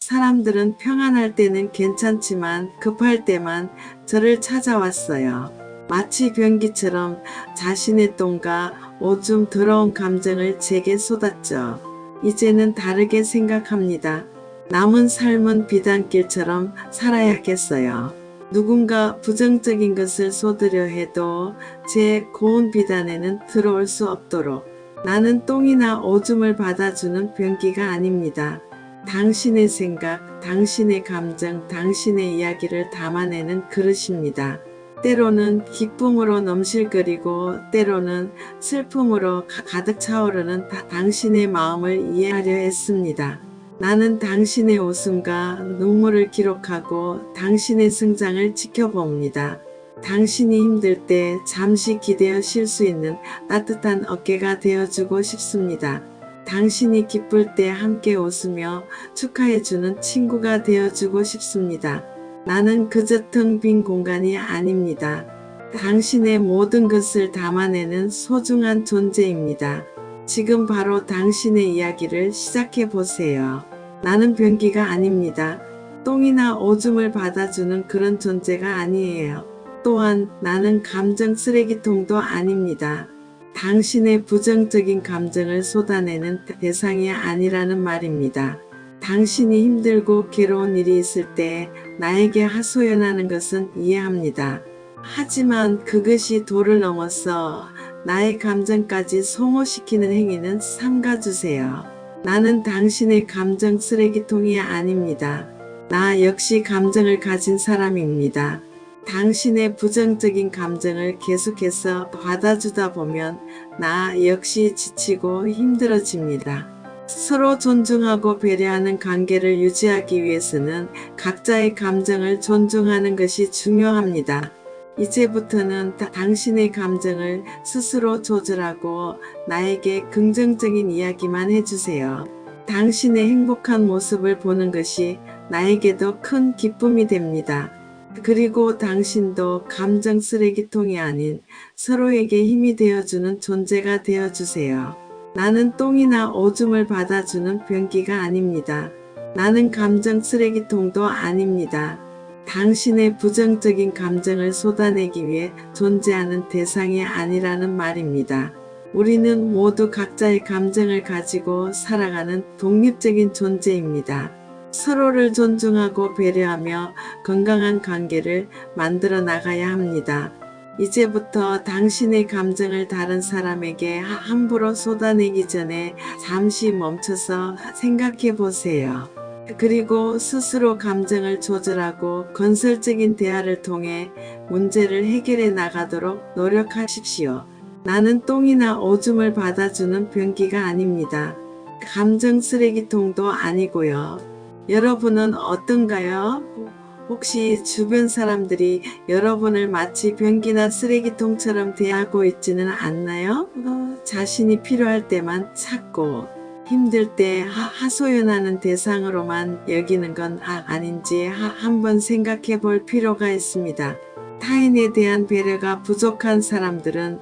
사람들은 평안할 때는 괜찮지만 급할 때만 저를 찾아왔어요. 마치 변기처럼 자신의 똥과 오줌 더러운 감정을 제게 쏟았죠. 이제는 다르게 생각합니다. 남은 삶은 비단길처럼 살아야겠어요. 누군가 부정적인 것을 쏟으려 해도 제 고운 비단에는 들어올 수 없도록 나는 똥이나 오줌을 받아주는 변기가 아닙니다. 당신의 생각, 당신의 감정, 당신의 이야기를 담아내는 그릇입니다. 때로는 기쁨으로 넘실거리고 때로는 슬픔으로 가득 차오르는 당신의 마음을 이해하려 했습니다. 나는 당신의 웃음과 눈물을 기록하고 당신의 성장을 지켜봅니다. 당신이 힘들 때 잠시 기대어 쉴 수 있는 따뜻한 어깨가 되어주고 싶습니다. 당신이 기쁠 때 함께 웃으며 축하해주는 친구가 되어주고 싶습니다. 나는 그저 텅 빈 공간이 아닙니다. 당신의 모든 것을 담아내는 소중한 존재입니다. 지금 바로 당신의 이야기를 시작해 보세요. 나는 변기가 아닙니다. 똥이나 오줌을 받아주는 그런 존재가 아니에요. 또한 나는 감정 쓰레기통도 아닙니다. 당신의 부정적인 감정을 쏟아내는 대상이 아니라는 말입니다. 당신이 힘들고 괴로운 일이 있을 때 나에게 하소연하는 것은 이해합니다. 하지만 그것이 도를 넘어서 나의 감정까지 소모시키는 행위는 삼가주세요. 나는 당신의 감정 쓰레기통이 아닙니다. 나 역시 감정을 가진 사람입니다. 당신의 부정적인 감정을 계속해서 받아주다 보면 나 역시 지치고 힘들어집니다. 서로 존중하고 배려하는 관계를 유지하기 위해서는 각자의 감정을 존중하는 것이 중요합니다. 이제부터는 당신의 감정을 스스로 조절하고 나에게 긍정적인 이야기만 해주세요. 당신의 행복한 모습을 보는 것이 나에게도 큰 기쁨이 됩니다. 그리고 당신도 감정 쓰레기통이 아닌 서로에게 힘이 되어주는 존재가 되어주세요. 나는 똥이나 오줌을 받아주는 변기가 아닙니다. 나는 감정 쓰레기통도 아닙니다. 당신의 부정적인 감정을 쏟아내기 위해 존재하는 대상이 아니라는 말입니다. 우리는 모두 각자의 감정을 가지고 살아가는 독립적인 존재입니다. 서로를 존중하고 배려하며 건강한 관계를 만들어 나가야 합니다. 이제부터 당신의 감정을 다른 사람에게 함부로 쏟아내기 전에 잠시 멈춰서 생각해 보세요. 그리고 스스로 감정을 조절하고 건설적인 대화를 통해 문제를 해결해 나가도록 노력하십시오. 나는 똥이나 오줌을 받아주는 변기가 아닙니다. 감정 쓰레기통도 아니고요. 여러분은 어떤가요? 혹시 주변 사람들이 여러분을 마치 변기나 쓰레기통처럼 대하고 있지는 않나요? 자신이 필요할 때만 찾고 힘들 때 하소연하는 대상으로만 여기는 건 아닌지 한번 생각해 볼 필요가 있습니다. 타인에 대한 배려가 부족한 사람들은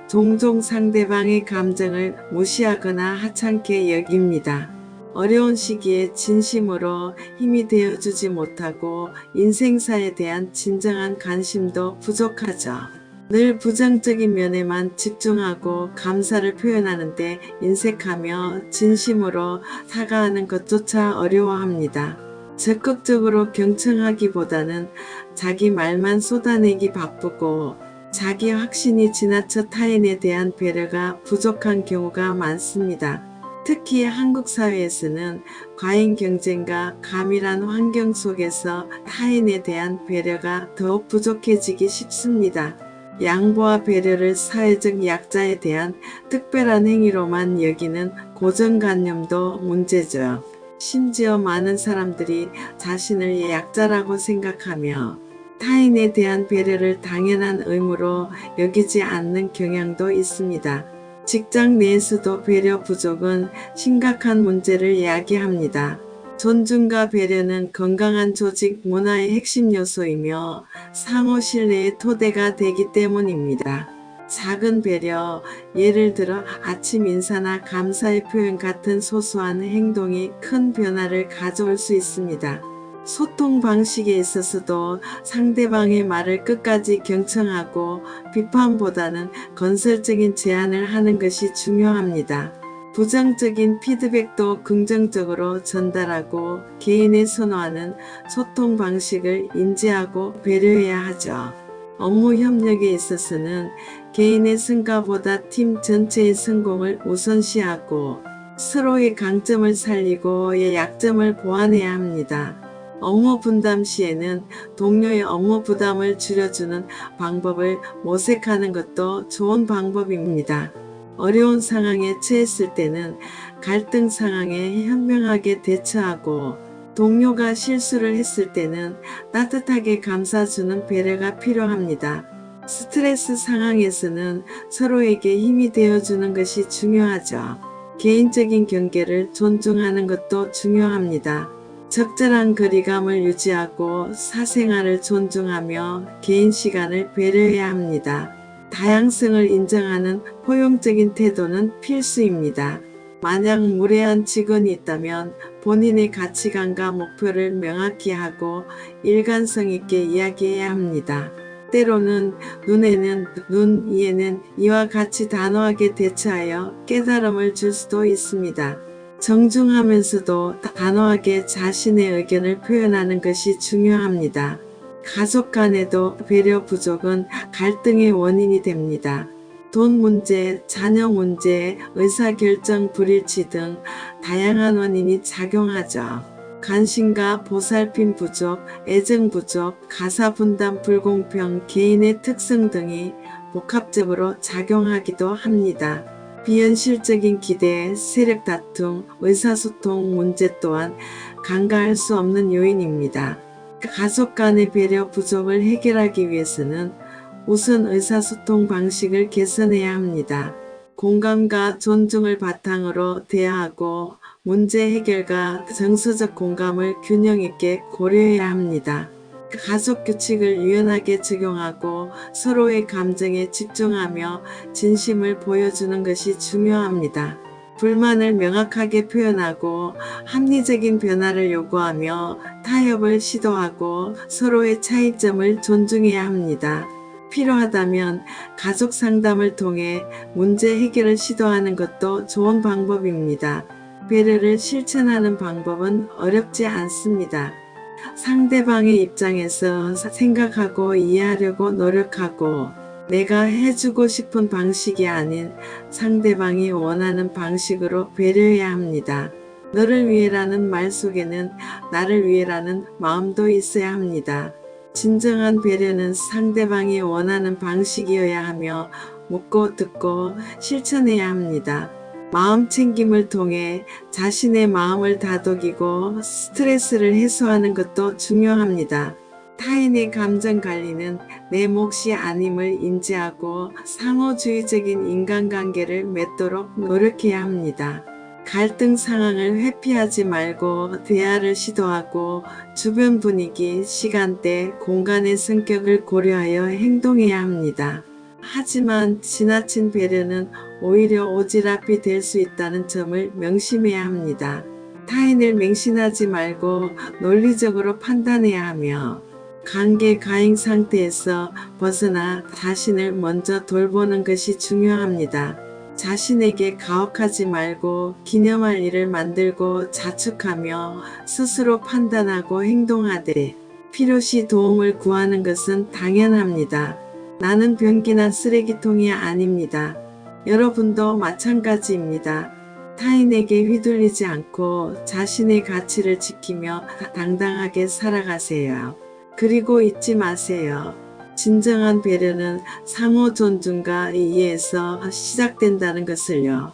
종종 상대방의 감정을 무시하거나 하찮게 여깁니다. 어려운 시기에 진심으로 힘이 되어주지 못하고 인생사에 대한 진정한 관심도 부족하죠. 늘 부정적인 면에만 집중하고 감사를 표현하는데 인색하며 진심으로 사과하는 것조차 어려워합니다. 적극적으로 경청하기보다는 자기 말만 쏟아내기 바쁘고 자기 확신이 지나쳐 타인에 대한 배려가 부족한 경우가 많습니다. 특히 한국 사회에서는 과잉 경쟁과 가밀한 환경 속에서 타인에 대한 배려가 더욱 부족해지기 쉽습니다. 양보와 배려를 사회적 약자에 대한 특별한 행위로만 여기는 고정관념도 문제죠. 심지어 많은 사람들이 자신을 약자라고 생각하며 타인에 대한 배려를 당연한 의무로 여기지 않는 경향도 있습니다. 직장 내에서도 배려 부족은 심각한 문제를 이야기합니다. 존중과 배려는 건강한 조직 문화의 핵심 요소이며 상호 신뢰의 토대가 되기 때문입니다. 작은 배려, 예를 들어 아침 인사나 감사의 표현 같은 소소한 행동이 큰 변화를 가져올 수 있습니다. 소통 방식에 있어서도 상대방의 말을 끝까지 경청하고 비판보다는 건설적인 제안을 하는 것이 중요합니다. 부정적인 피드백도 긍정적으로 전달하고 개인의 선호하는 소통 방식을 인지하고 배려해야 하죠. 업무 협력에 있어서는 개인의 성과보다 팀 전체의 성공을 우선시하고 서로의 강점을 살리고 약점을 보완해야 합니다. 업무 분담 시에는 동료의 업무 부담을 줄여주는 방법을 모색하는 것도 좋은 방법입니다. 어려운 상황에 처했을 때는 갈등 상황에 현명하게 대처하고 동료가 실수를 했을 때는 따뜻하게 감싸주는 배려가 필요합니다. 스트레스 상황에서는 서로에게 힘이 되어주는 것이 중요하죠. 개인적인 경계를 존중하는 것도 중요합니다. 적절한 거리감을 유지하고 사생활을 존중하며 개인 시간을 배려해야 합니다. 다양성을 인정하는 포용적인 태도는 필수입니다. 만약 무례한 직원이 있다면 본인의 가치관과 목표를 명확히 하고 일관성 있게 이야기해야 합니다. 때로는 눈에는 눈, 이에는 이와 같이 단호하게 대처하여 깨달음을 줄 수도 있습니다. 정중하면서도 단호하게 자신의 의견을 표현하는 것이 중요합니다. 가족 간에도 배려 부족은 갈등의 원인이 됩니다. 돈 문제, 자녀 문제, 의사결정 불일치 등 다양한 원인이 작용하죠. 관심과 보살핌 부족, 애정 부족, 가사 분담 불공평, 개인의 특성 등이 복합적으로 작용하기도 합니다. 비현실적인 기대, 세력 다툼, 의사소통 문제 또한 간과할 수 없는 요인입니다. 가족 간의 배려 부족을 해결하기 위해서는 우선 의사소통 방식을 개선해야 합니다. 공감과 존중을 바탕으로 대화하고 문제 해결과 정서적 공감을 균형 있게 고려해야 합니다. 가족 규칙을 유연하게 적용하고 서로의 감정에 집중하며 진심을 보여주는 것이 중요합니다. 불만을 명확하게 표현하고 합리적인 변화를 요구하며 타협을 시도하고 서로의 차이점을 존중해야 합니다. 필요하다면 가족 상담을 통해 문제 해결을 시도하는 것도 좋은 방법입니다. 배려를 실천하는 방법은 어렵지 않습니다. 상대방의 입장에서 생각하고 이해하려고 노력하고 내가 해주고 싶은 방식이 아닌 상대방이 원하는 방식으로 배려해야 합니다. 너를 위해라는 말 속에는 나를 위해라는 마음도 있어야 합니다. 진정한 배려는 상대방이 원하는 방식이어야 하며 묻고 듣고 실천해야 합니다. 마음 챙김을 통해 자신의 마음을 다독이고 스트레스를 해소하는 것도 중요합니다. 타인의 감정 관리는 내 몫이 아님을 인지하고 상호주의적인 인간관계를 맺도록 노력해야 합니다. 갈등 상황을 회피하지 말고 대화를 시도하고 주변 분위기, 시간대, 공간의 성격을 고려하여 행동해야 합니다. 하지만 지나친 배려는 오히려 오지랖이 될 수 있다는 점을 명심해야 합니다. 타인을 맹신하지 말고 논리적으로 판단해야 하며 관계 가행 상태에서 벗어나 자신을 먼저 돌보는 것이 중요합니다. 자신에게 가혹하지 말고 기념할 일을 만들고 자축하며 스스로 판단하고 행동하되 필요시 도움을 구하는 것은 당연합니다. 나는 변기나 쓰레기통이 아닙니다. 여러분도 마찬가지입니다. 타인에게 휘둘리지 않고 자신의 가치를 지키며 당당하게 살아가세요. 그리고 잊지 마세요. 진정한 배려는 상호 존중과 이해에서 시작된다는 것을요.